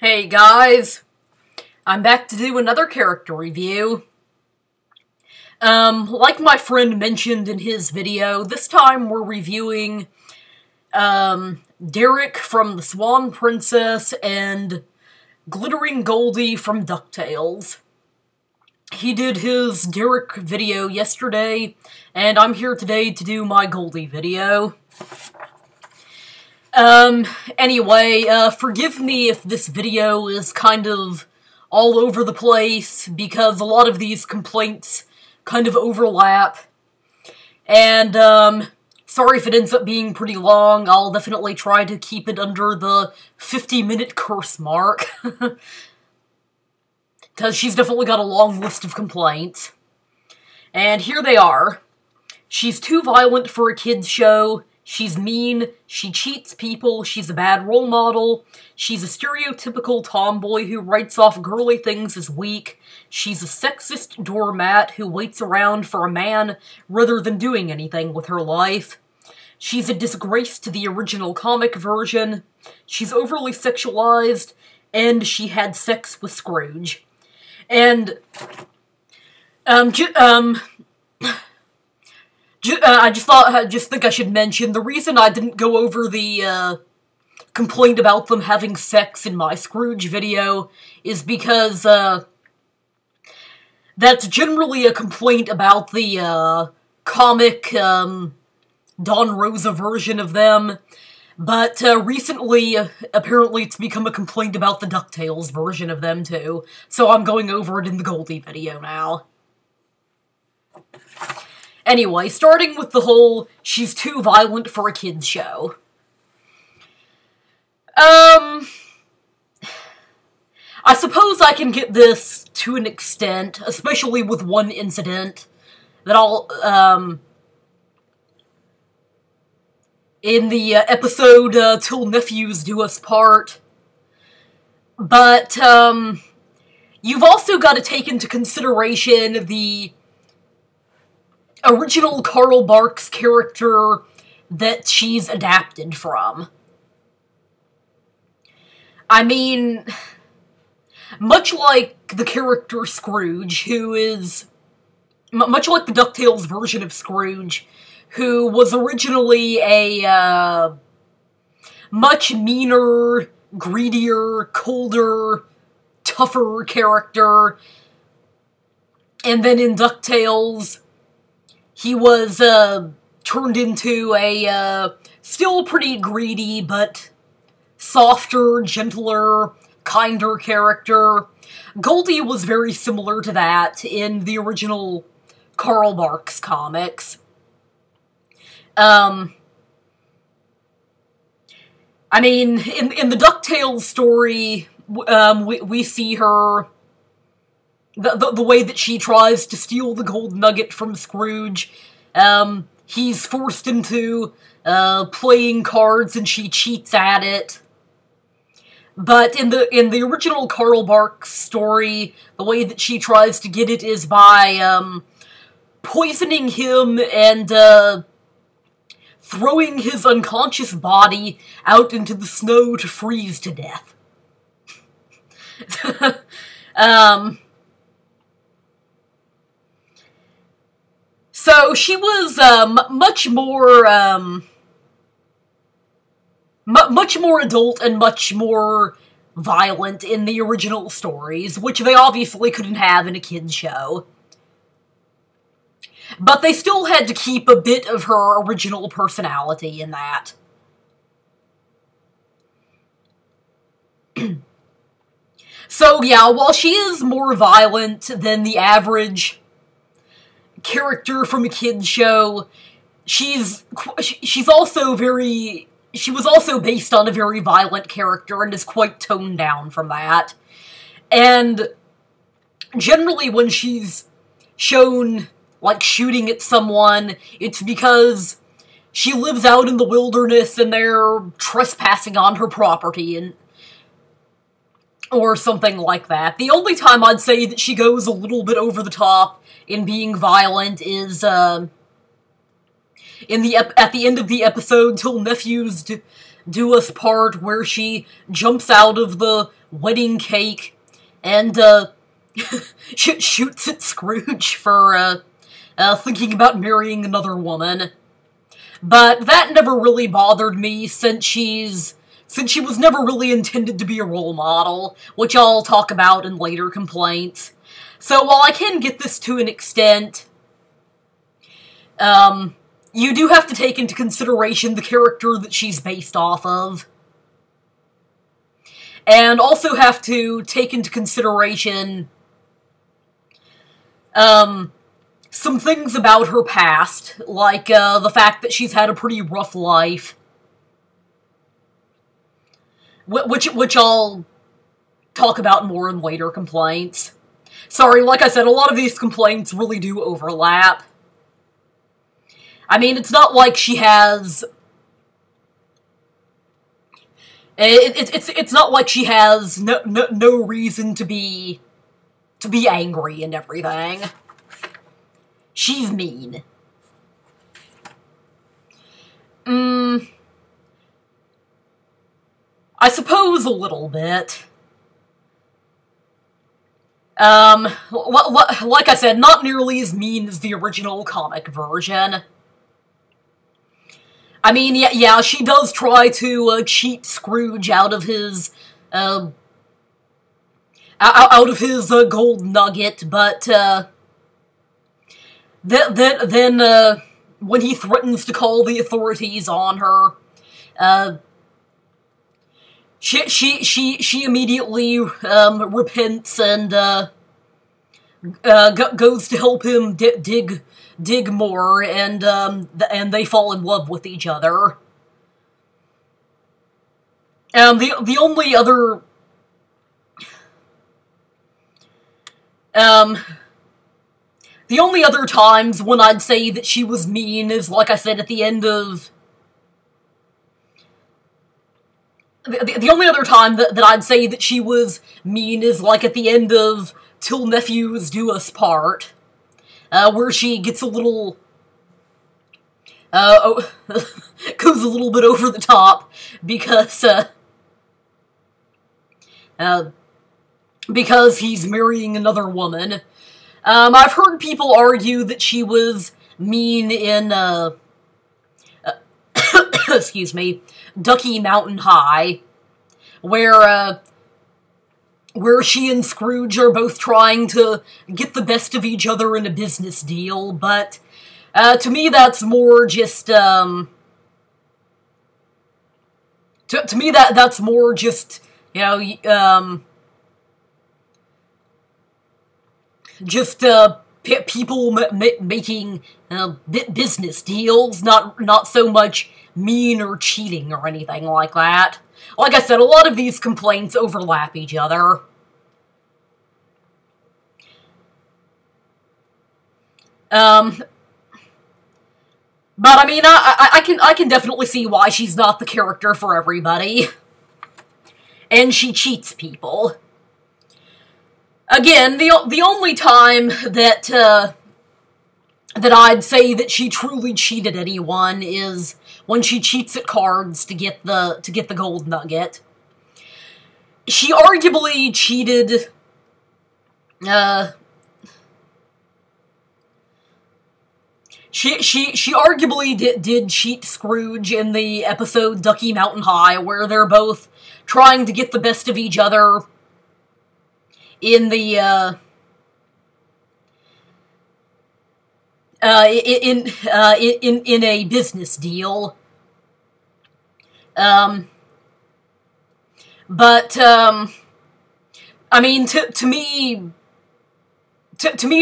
Hey guys, I'm back to do another character review. Like my friend mentioned in his video, this time we're reviewing, Derek from The Swan Princess and Glittering Goldie from DuckTales. He did his Derek video yesterday, and I'm here today to do my Goldie video. Anyway, forgive me if this video is kind of all over the place, because a lot of these complaints kind of overlap. And, sorry if it ends up being pretty long. I'll definitely try to keep it under the 50-minute curse mark. Because she's definitely got a long list of complaints. And here they are. She's too violent for a kid's show. She's mean, she cheats people, she's a bad role model, she's a stereotypical tomboy who writes off girly things as weak, she's a sexist doormat who waits around for a man rather than doing anything with her life, she's a disgrace to the original comic version, she's overly sexualized, and she had sex with Scrooge. And, I just think I should mention, the reason I didn't go over the, complaint about them having sex in my Scrooge video is because, that's generally a complaint about the, comic, Don Rosa version of them, but, recently, apparently it's become a complaint about the DuckTales version of them, too, so I'm going over it in the Goldie video now. Anyway, starting with the whole, she's too violent for a kid's show. I suppose I can get this to an extent, especially with one incident that I'll, in the episode, Till Nephews Do Us Part. But, you've also got to take into consideration the original Carl Barks character that she's adapted from. I mean, much like the character Scrooge, who is much like the DuckTales version of Scrooge, who was originally a much meaner, greedier, colder, tougher character, and then in DuckTales he was, turned into a, still pretty greedy, but softer, gentler, kinder character. Goldie was very similar to that in the original Carl Barks comics. I mean, in the DuckTales story, we see her, the way that she tries to steal the gold nugget from Scrooge. He's forced into, playing cards and she cheats at it. But in the original Carl Barks story, the way that she tries to get it is by, poisoning him and, throwing his unconscious body out into the snow to freeze to death. So she was, much more adult and much more violent in the original stories, which they obviously couldn't have in a kid's show. But they still had to keep a bit of her original personality in that. So yeah, while she is more violent than the average character from a kid's show, she was also based on a very violent character and is quite toned down from that. And generally when she's shown, like, shooting at someone, it's because she lives out in the wilderness and they're trespassing on her property and or something like that. The only time I'd say that she goes a little bit over the top in being violent is, at the end of the episode, Till Nephews Do Us Part, where she jumps out of the wedding cake, and, shoots at Scrooge for, thinking about marrying another woman. But that never really bothered me, since she was never really intended to be a role model, which I'll talk about in later complaints. So while I can get this to an extent, you do have to take into consideration the character that she's based off of. And also have to take into consideration, some things about her past, like, the fact that she's had a pretty rough life. Which I'll talk about more in later complaints. Sorry, like I said, a lot of these complaints really do overlap. I mean, it's not like she has... It's not like she has no reason to be angry and everything. She's mean. I suppose a little bit. Like I said, not nearly as mean as the original comic version. I mean, yeah, she does try to, cheat Scrooge out of his, gold nugget, but, then, when he threatens to call the authorities on her, she immediately, repents and, goes to help him dig more, and they fall in love with each other. The only other, the only other times when I'd say that she was mean is, like I said, at the end of... The only other time that I'd say that she was mean is, like, at the end of Till Nephews Do Us Part, where she gets a little... goes a little bit over the top, because he's marrying another woman. I've heard people argue that she was mean in, excuse me, Ducky Mountain High, where she and Scrooge are both trying to get the best of each other in a business deal, but, to me that's more just, to me that's more just, you know, just, people making, business deals, not so much mean or cheating or anything like that. Like I said, a lot of these complaints overlap each other. But I mean, I can definitely see why she's not the character for everybody. And she cheats people. Again, the only time that I'd say that she truly cheated anyone is when she cheats at cards to get the gold nugget. She arguably cheated, She arguably did cheat Scrooge in the episode Ducky Mountain High, where they're both trying to get the best of each other in the, in a business deal. But, I mean, to me,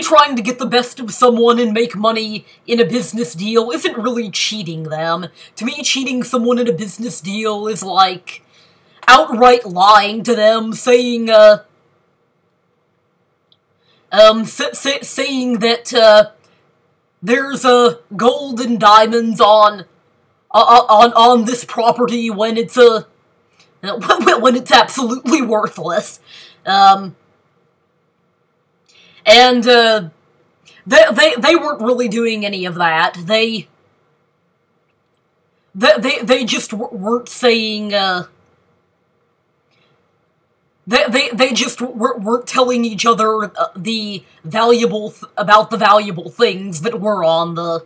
trying to get the best of someone and make money in a business deal isn't really cheating them. To me, cheating someone in a business deal is like outright lying to them, saying, saying that, there's, gold and diamonds on this property when it's, when it's absolutely worthless. And, they weren't really doing any of that. They just weren't saying, They just weren't telling each other the about the valuable things that were on the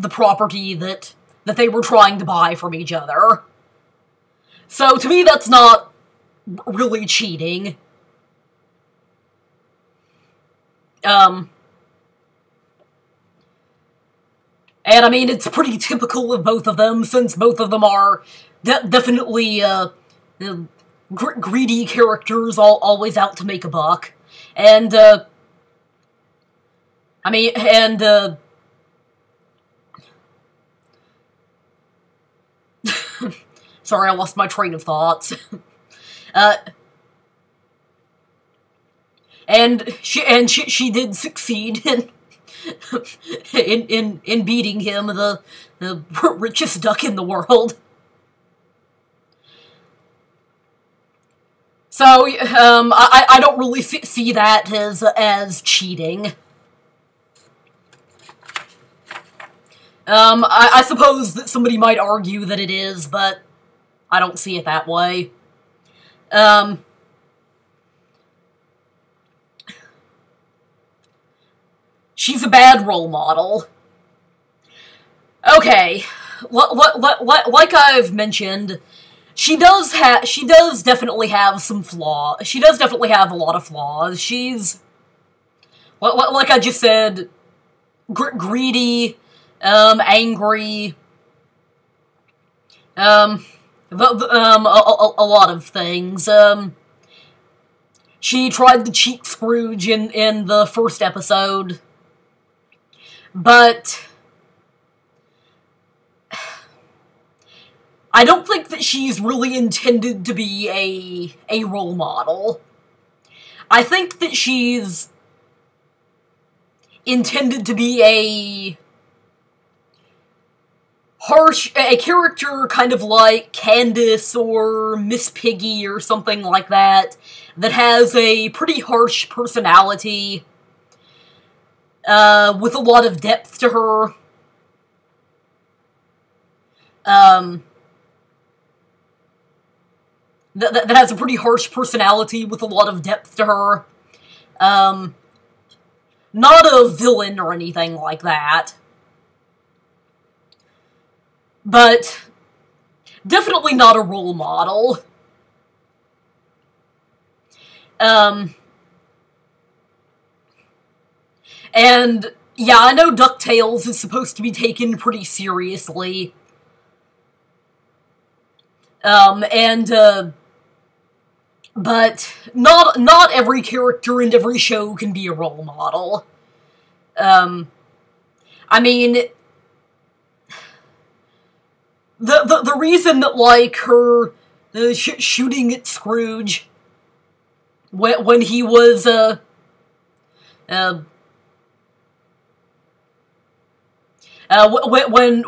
property that they were trying to buy from each other. So to me, that's not really cheating. And I mean, it's pretty typical of both of them, since both of them are definitely greedy characters, always out to make a buck. And I mean, and sorry, I lost my train of thoughts. And she did succeed in beating him, the richest duck in the world. So I don't really see that as cheating. I suppose that somebody might argue that it is, but I don't see it that way. She's a bad role model. Okay, like I've mentioned, she does definitely have some flaws. She does definitely have a lot of flaws. She's, like I just said, greedy, angry, a lot of things. She tried to cheat Scrooge in the first episode, but I don't think that she's really intended to be a role model. I think that she's intended to be a character kind of like Candace or Miss Piggy or something like that has a pretty harsh personality, with a lot of depth to her. That has a pretty harsh personality with a lot of depth to her. Not a villain or anything like that. But definitely not a role model. And yeah, I know DuckTales is supposed to be taken pretty seriously. But not every character in every show can be a role model. I mean, the reason that, like, her shooting at Scrooge when he was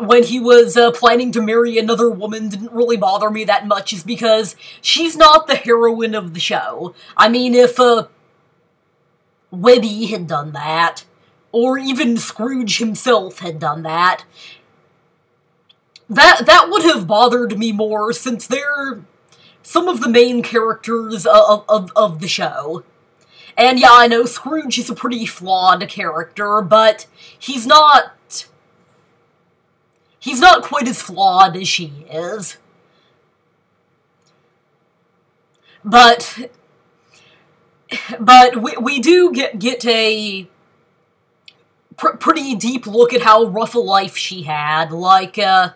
when he was planning to marry another woman didn't really bother me that much is because she's not the heroine of the show. I mean, if Webby had done that, or even Scrooge himself had done that, that would have bothered me more, since they're some of the main characters of the show. And yeah, I know Scrooge is a pretty flawed character, but he's not quite as flawed as she is. But we do get a pretty deep look at how rough a life she had, after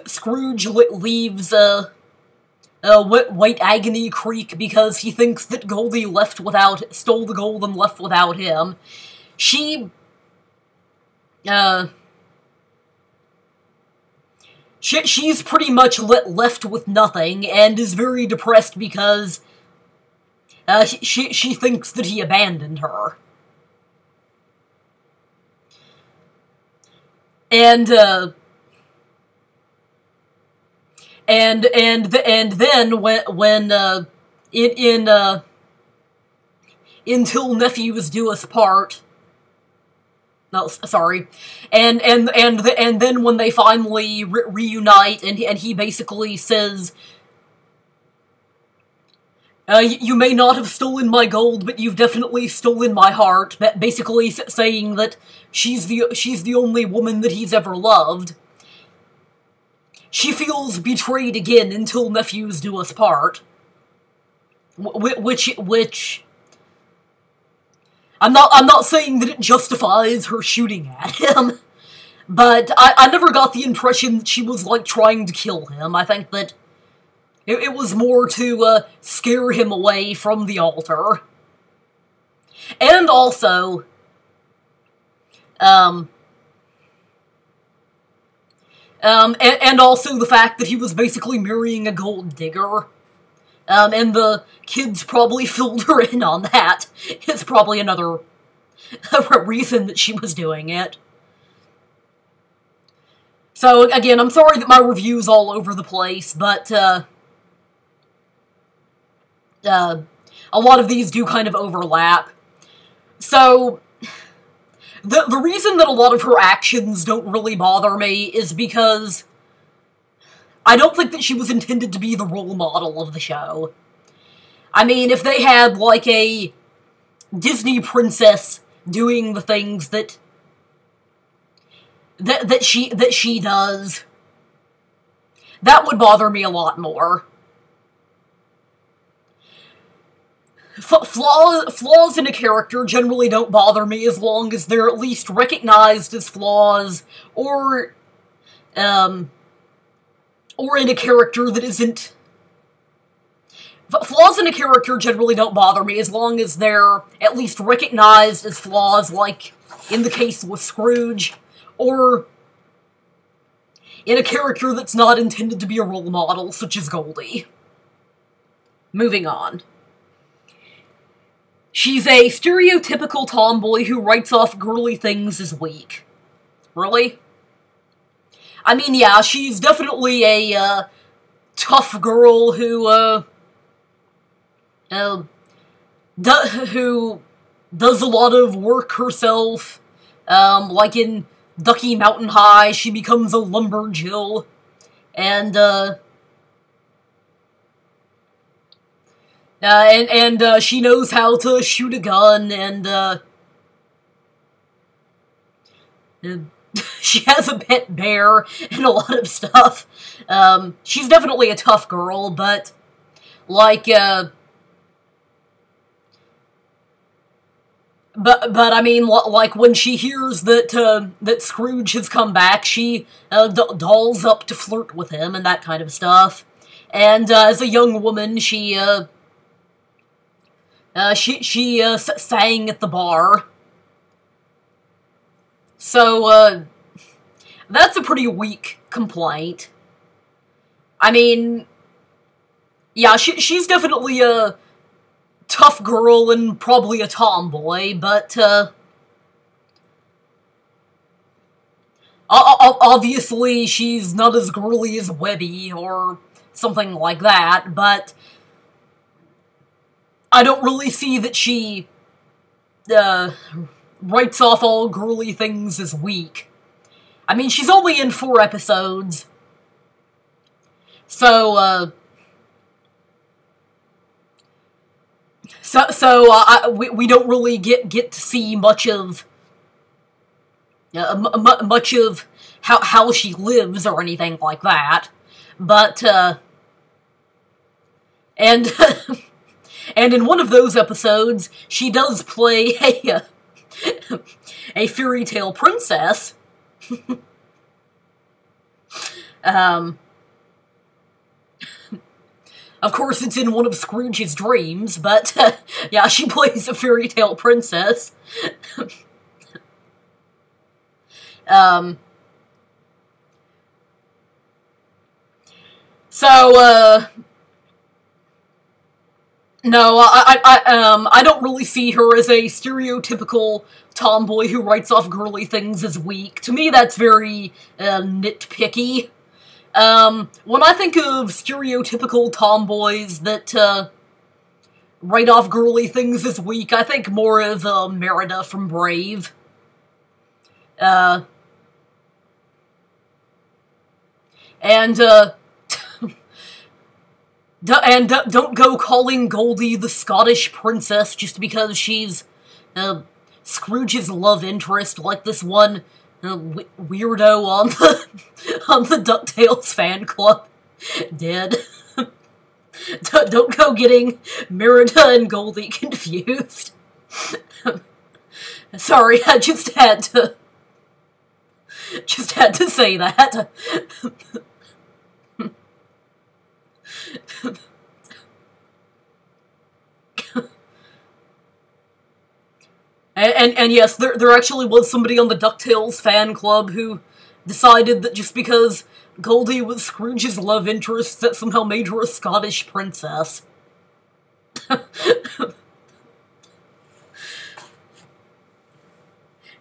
Scrooge leaves White Agony Creek because he thinks that Goldie stole the gold and left without him. She's pretty much left with nothing and is very depressed because she thinks that he abandoned her. And then when Until Nephews Do Us Part, No, sorry. And then when they finally reunite, and he basically says, you may not have stolen my gold, but you've definitely stolen my heart. Basically saying that she's the only woman that he's ever loved. She feels betrayed again until nephews do us part. Which I'm not saying that it justifies her shooting at him, but I never got the impression that she was, like, trying to kill him. I think that it was more to scare him away from the altar. And also, and also the fact that he was basically marrying a gold digger. And the kids probably filled her in on that. It's probably another reason that she was doing it. So, again, I'm sorry that my review's all over the place, but, a lot of these do kind of overlap. So, the reason that a lot of her actions don't really bother me is because I don't think that she was intended to be the role model of the show. I mean, if they had, like, a Disney princess doing the things that she does, that would bother me a lot more. Flaws in a character generally don't bother me as long as they're at least recognized as flaws, or in a character that isn't... Flaws in a character generally don't bother me as long as they're at least recognized as flaws, like in the case with Scrooge, or in a character that's not intended to be a role model, such as Goldie. Moving on. She's a stereotypical tomboy who writes off girly things as weak. Really? I mean, yeah, she's definitely a, tough girl who does a lot of work herself. Like in Ducky Mountain High, she becomes a lumberjill, and she knows how to shoot a gun, and she has a pet bear and a lot of stuff. She's definitely a tough girl, but, like, But I mean, like, when she hears that Scrooge has come back, she dolls up to flirt with him and that kind of stuff. And as a young woman, she sang at the bar. So that's a pretty weak complaint. I mean, yeah, she's definitely a tough girl and probably a tomboy, but obviously she's not as girly as Webby or something like that, but I don't really see that she writes off all girly things as weak. I mean, she's only in 4 episodes, so we don't really get to see much of how she lives or anything like that, but and and in one of those episodes she does play a fairy tale princess. Of course, it's in one of Scrooge's dreams, but, yeah, she plays a fairy tale princess. No, I don't really see her as a stereotypical tomboy who writes off girly things as weak. To me, that's very, nitpicky. When I think of stereotypical tomboys that, write off girly things as weak, I think more of, Merida from Brave. Uh, and, don't go calling Goldie the Scottish princess just because she's, Scrooge's love interest, like this one, weirdo on the DuckTales fan club did. Don't go getting Merida and Goldie confused. Sorry, I just had to say that. And yes, there actually was somebody on the DuckTales fan club who decided that just because Goldie was Scrooge's love interest, that somehow made her a Scottish princess.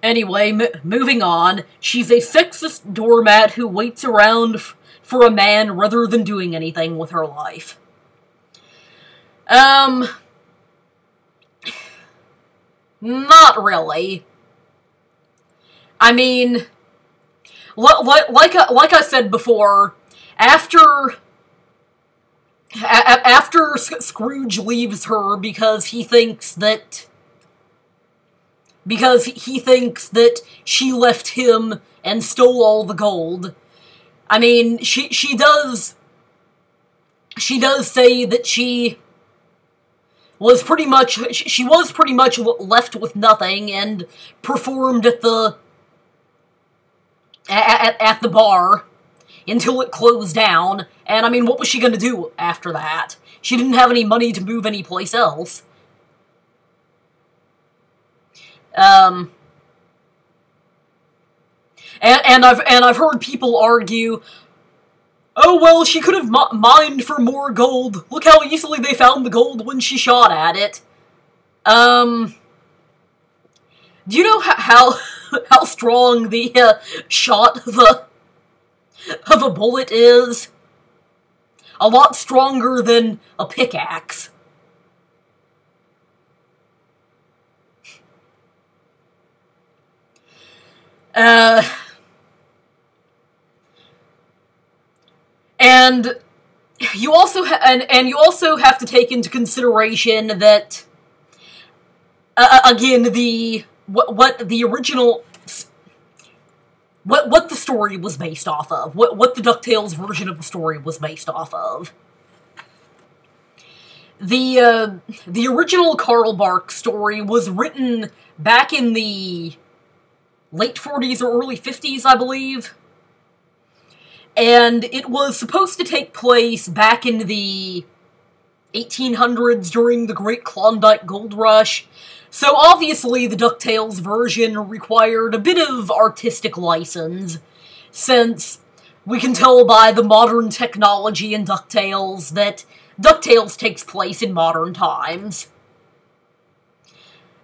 Anyway, moving on. She's a sexist doormat who waits around for a man rather than doing anything with her life. Not really. I mean, like I said before, after Scrooge leaves her because he thinks that she left him and stole all the gold. I mean, she does say that she was pretty much left with nothing and performed at the bar until it closed down. And I mean, what was she gonna do after that? She didn't have any money to move anyplace else. And I've heard people argue, oh, well, she could have mined for more gold. Look how easily they found the gold when she shot at it. Do you know how strong the shot of a bullet is? A lot stronger than a pickaxe. And you also have to take into consideration that again what the story was based off of, what the DuckTales version of the story was based off of. The original Carl Bark story was written back in the late 40s or early 50s, I believe. And it was supposed to take place back in the 1800s during the Great Klondike Gold Rush. So obviously the DuckTales version required a bit of artistic license, since we can tell by the modern technology in DuckTales that DuckTales takes place in modern times.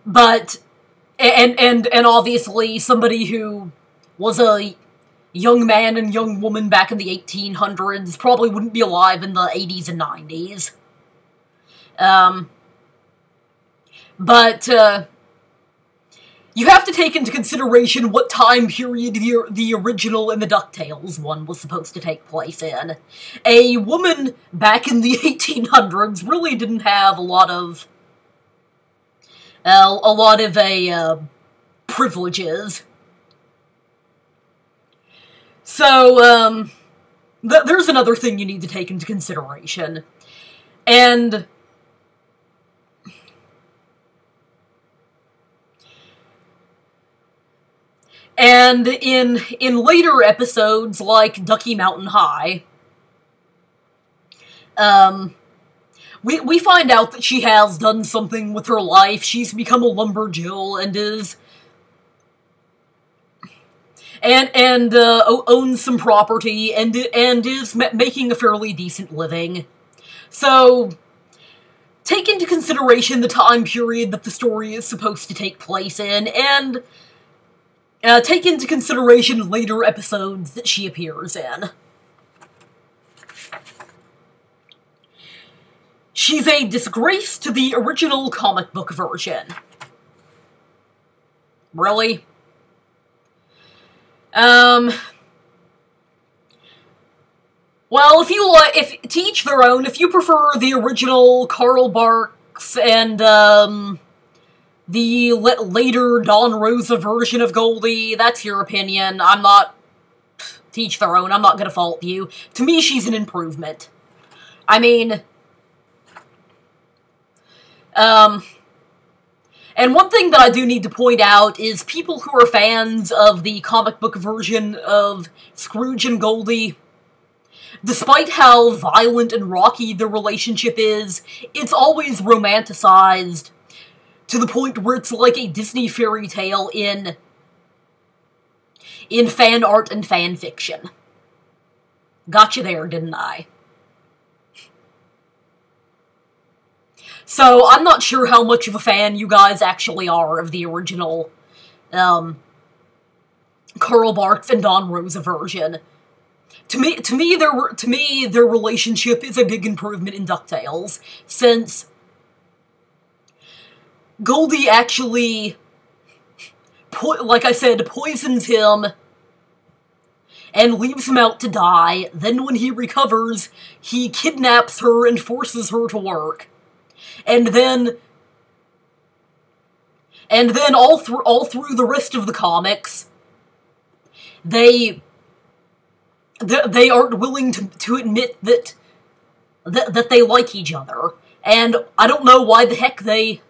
But, and obviously somebody who was a young man and young woman back in the 1800s probably wouldn't be alive in the 80s and 90s. But you have to take into consideration what time period the original and the DuckTales one was supposed to take place in. A woman back in the 1800s really didn't have a lot of privileges. So, there's another thing you need to take into consideration. And in later episodes, like Ducky Mountain High, we find out that she has done something with her life. She's become a lumberjill and is... And owns some property, and is making a fairly decent living. So, take into consideration the time period that the story is supposed to take place in, and take into consideration later episodes that she appears in. She's a disgrace to the original comic book version. Really? Um, well, if to each their own, if you prefer the original Carl Barks and, the later Don Rosa version of Goldie, that's your opinion. I'm not, to each their own, I'm not gonna fault you. To me, she's an improvement. I mean, and one thing that I do need to point out is people who are fans of the comic book version of Scrooge and Goldie, despite how violent and rocky the relationship is, it's always romanticized to the point where it's like a Disney fairy tale in fan art and fan fiction. Gotcha there, didn't I? So, I'm not sure how much of a fan you guys actually are of the original, Carl Barks and Don Rosa version. To me, their relationship is a big improvement in DuckTales, since Goldie actually, like I said, poisons him and leaves him out to die. Then when he recovers, he kidnaps her and forces her to work. And then all through the rest of the comics, they aren't willing to admit that they like each other. And I don't know why the heck they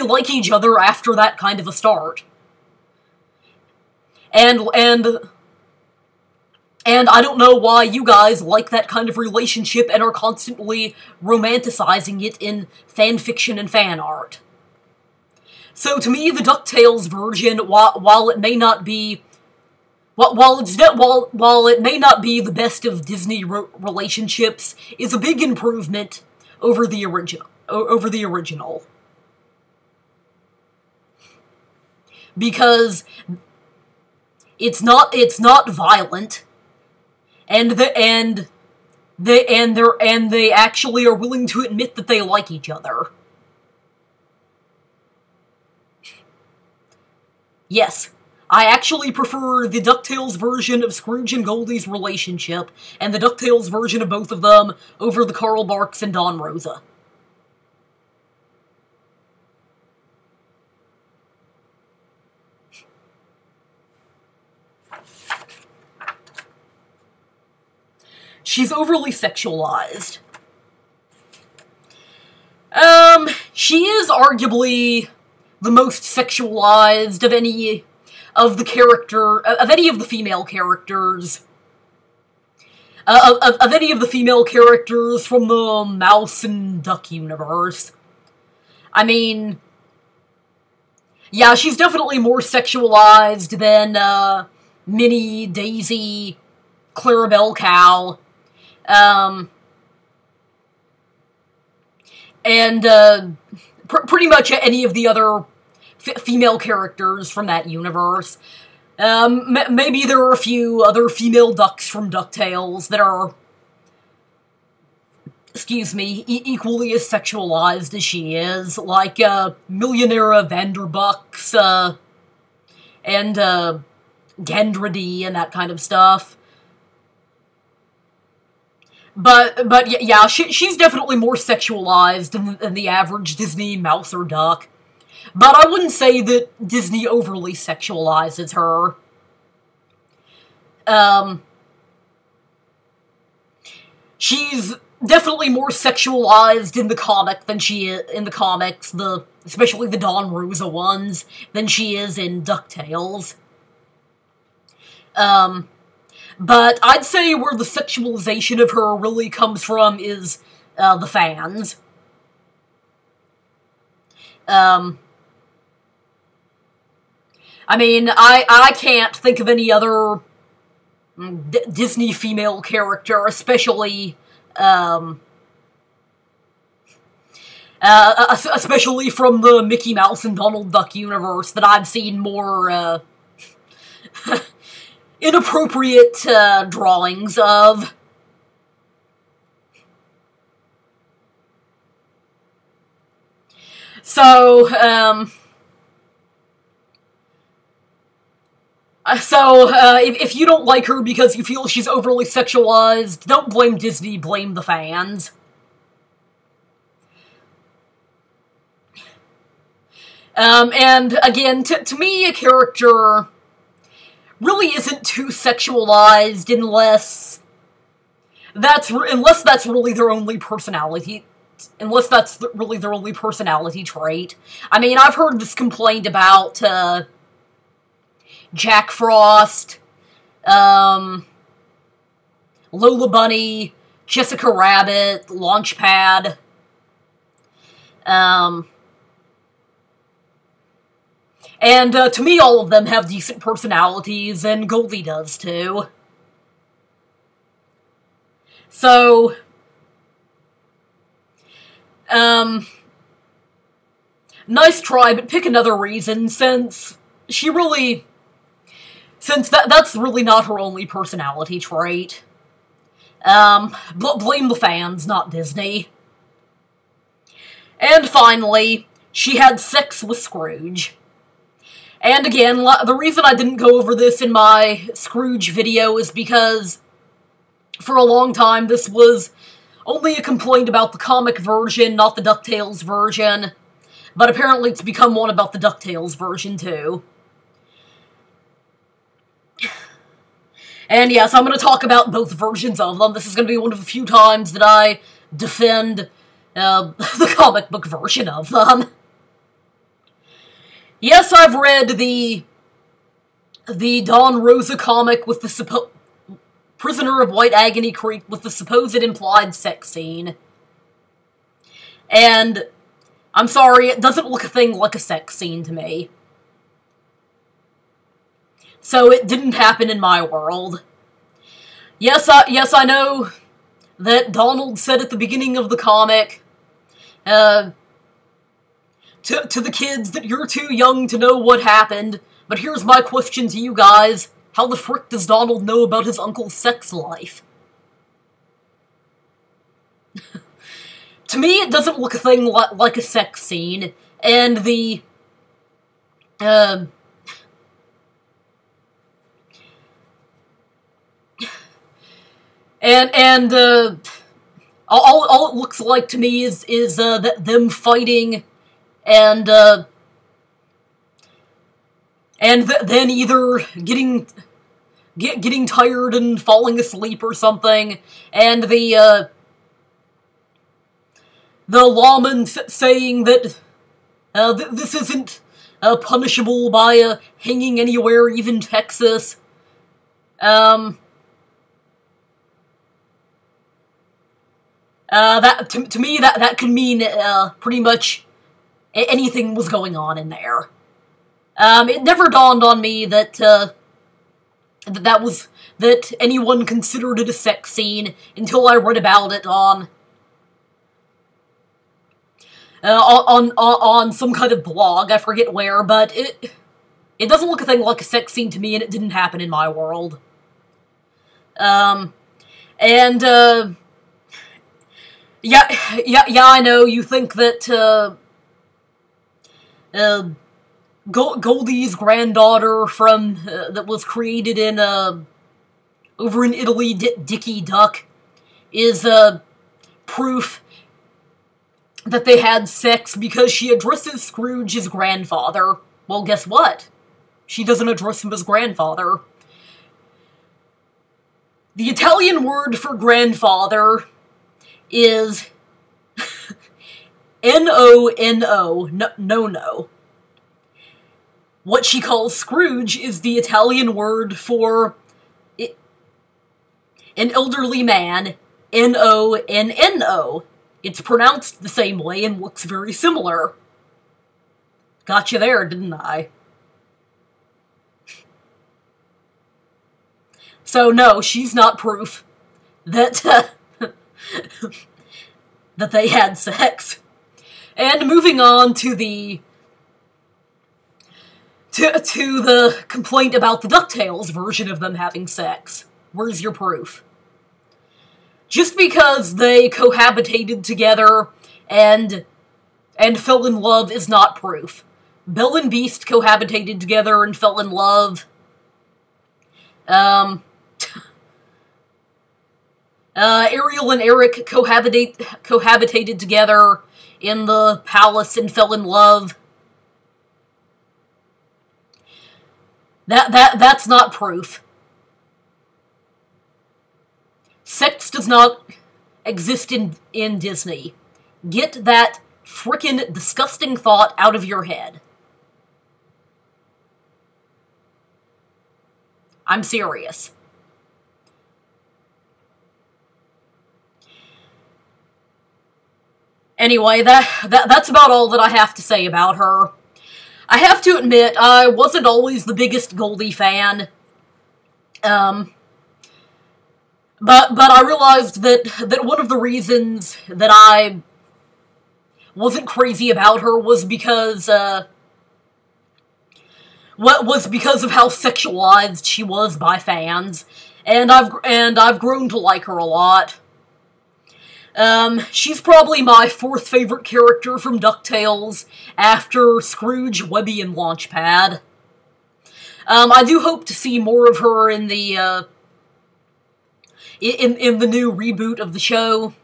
like each other after that kind of a start. And I don't know why you guys like that kind of relationship and are constantly romanticizing it in fanfiction and fan art. So to me, the DuckTales version, while it may not be while it may not be the best of Disney relationships, is a big improvement over the original. Because it's not violent, and they actually are willing to admit that they like each other. Yes, I actually prefer the DuckTales version of Scrooge and Goldie's relationship, and the DuckTales version of both of them, over the Carl Barks and Don Rosa. She's overly sexualized. She is arguably the most sexualized of any of the female characters. Of any of the female characters from the Mouse and Duck universe. I mean, yeah, she's definitely more sexualized than, Minnie, Daisy, Clarabelle Cow, and pretty much any of the other female characters from that universe. Maybe there are a few other female ducks from DuckTales that are, excuse me, equally as sexualized as she is, like, Millionaire Vanderbucks, and, Gendredy and that kind of stuff. But yeah, she's definitely more sexualized than the average Disney mouse or duck. But I wouldn't say that Disney overly sexualizes her. She's definitely more sexualized in the comic than she is in the comics, especially the Don Rosa ones, than she is in DuckTales. But I'd say where the sexualization of her really comes from is, the fans. I mean, I can't think of any other Disney female character, especially especially from the Mickey Mouse and Donald Duck universe, that I've seen more, inappropriate, drawings of. So, If you don't like her because you feel she's overly sexualized, don't blame Disney, blame the fans. And again, to me, a character really isn't too sexualized unless that's really their only personality. Unless that's really their only personality trait. I mean, I've heard this complained about Jack Frost, Lola Bunny, Jessica Rabbit, Launchpad, and to me, all of them have decent personalities, and Goldie does too. So, nice try, but pick another reason, since that's really not her only personality trait. Blame the fans, not Disney. And finally, she had sex with Scrooge. And again, the reason I didn't go over this in my Scrooge video is because, for a long time, this was only a complaint about the comic version, not the DuckTales version. But apparently it's become one about the DuckTales version, too. And yes, I'm going to talk about both versions of them. This is going to be one of the few times that I defend the comic book version of them. Yes, I've read the Don Rosa comic with the Prisoner of White Agony Creek with the supposed implied sex scene. And I'm sorry, it doesn't look a thing like a sex scene to me. So it didn't happen in my world. Yes, I know that Donald said at the beginning of the comic, to the kids that you're too young to know what happened, but here's my question to you guys. How the frick does Donald know about his uncle's sex life? To me, it doesn't look a thing like a sex scene, and the, all it looks like to me is them fighting, and then either getting tired and falling asleep or something, and the lawman saying that this isn't punishable by hanging anywhere, even Texas. That to me that could mean pretty much anything was going on in there. It never dawned on me that that anyone considered it a sex scene until I read about it on some kind of blog, I forget where, but it doesn't look a thing like a sex scene to me, and it didn't happen in my world. Yeah, I know, you think that, Goldie's granddaughter from, that was created in, over in Italy, Dickie Duck, is, proof that they had sex because she addresses Scrooge as grandfather. Well, guess what? She doesn't address him as grandfather. The Italian word for grandfather is N-O-N-O, no. What she calls Scrooge is the Italian word for an elderly man, N-O-N-N-O. It's pronounced the same way and looks very similar. Got you there, didn't I? So no, she's not proof that that they had sex. And moving on to the to the complaint about the DuckTales version of them having sex. Where's your proof? Just because they cohabitated together and fell in love is not proof. Belle and Beast cohabitated together and fell in love. Um, Ariel and Eric cohabitated together in the palace and fell in love. That's not proof. Sex does not exist in Disney. Get that frickin' disgusting thought out of your head. I'm serious. Anyway, that's about all that I have to say about her. I have to admit, I wasn't always the biggest Goldie fan. But I realized that one of the reasons that I wasn't crazy about her was because of how sexualized she was by fans, and I've grown to like her a lot. She's probably my fourth favorite character from DuckTales, after Scrooge, Webby, and Launchpad. I do hope to see more of her in the, in the new reboot of the show.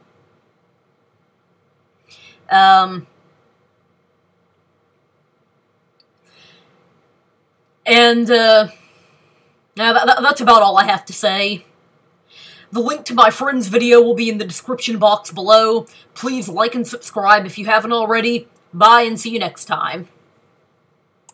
That's about all I have to say. The link to my friend's video will be in the description box below. Please like and subscribe if you haven't already. Bye, and see you next time.